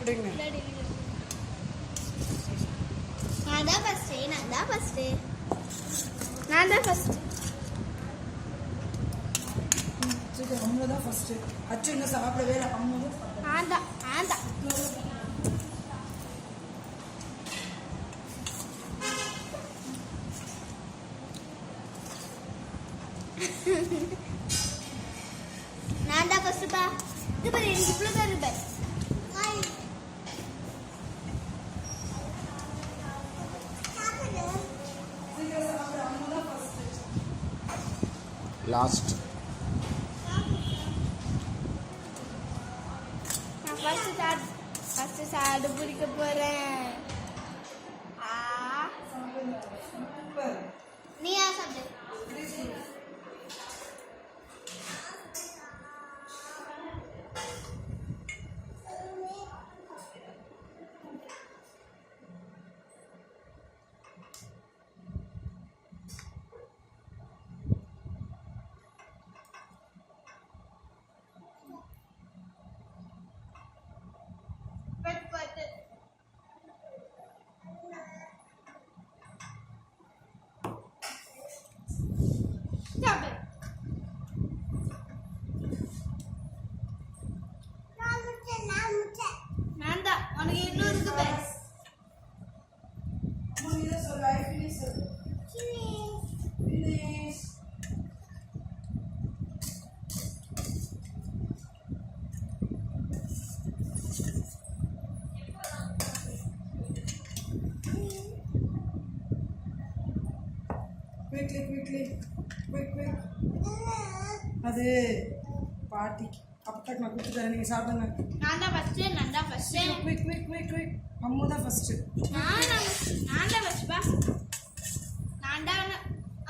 விடுங்க. நான் தான் ஃபர்ஸ்ட். அம்மா தான் ஃபர்ஸ்ட். அச்சு இன்னும் சாப்பிடவே இல்லை. அம்மா ஆண்டா நான் தான் ஃபர்ஸ்ட் பா. இது பாரு எனக்கு இவ்ளோ தான் இருக்கு. லாஸ்ட். நான் ஃபர்ஸ்ட் சாப்பிட பிடிக்க போறேன். நீ யா சாப்பிடு. அது பாட்டிக்கு அப்பத்தாக்கு நான் கொடுத்து தரேன். நீங்கள் சாப்பிடுங்க. நான் தான் ஃபர்ஸ்ட். குயிக். அம்மா தான் ஃபர்ஸ்ட். நான் தான் ஃபர்ஸ்ட் பா.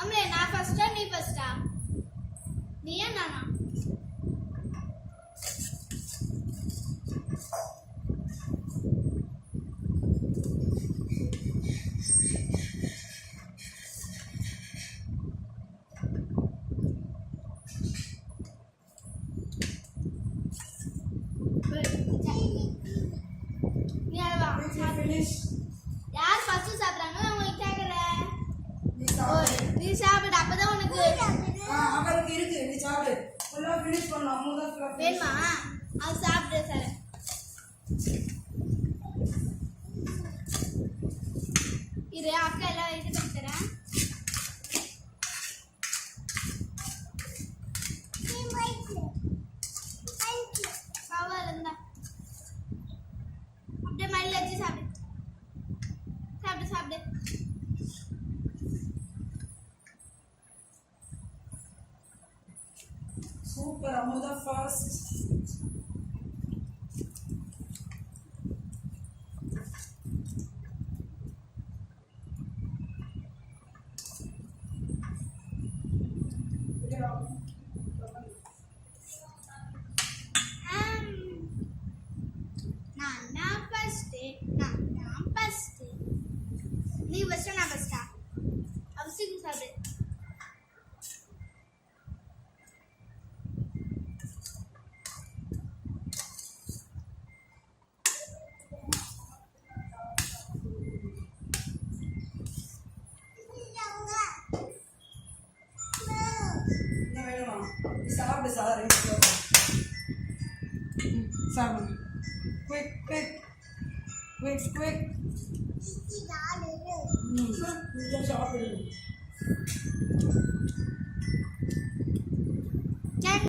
அம்மே நான் ஃபர்ஸ்டா நீ ஃபர்ஸ்டா? நீயா நானா? யார் ஃபர்ஸ்ட் சாப்பிடுறாங்க அவங்க கேக்குற. நீ சாப்பிடு அப்பதான் உனக்கு அவருக்கு இருக்கு. நீ சாப்பிடு. ஃபுல்லா ஃபினிஷ் பண்ணனும். அம்மா தான் ஃபுல்லா வேணுமா? அது சாப்பிடு சார். இரு அக்கா எல்லாம் இது பண்ணி தரேன். பவர் இருந்தா அப்படியே மயில வச்சு சாப்பிடு. சூப்பர். அம்மா தான் ஃபர்ஸ்ட். நான் ஃபர்ஸ்ட். நீ ஃபர்ஸ்ட் நான் ஃபர்ஸ்டா? அவசியம் சாப்பிடு. சாப்பிடு சார். சாப்பிடு. குயிக். சாப்பிடு.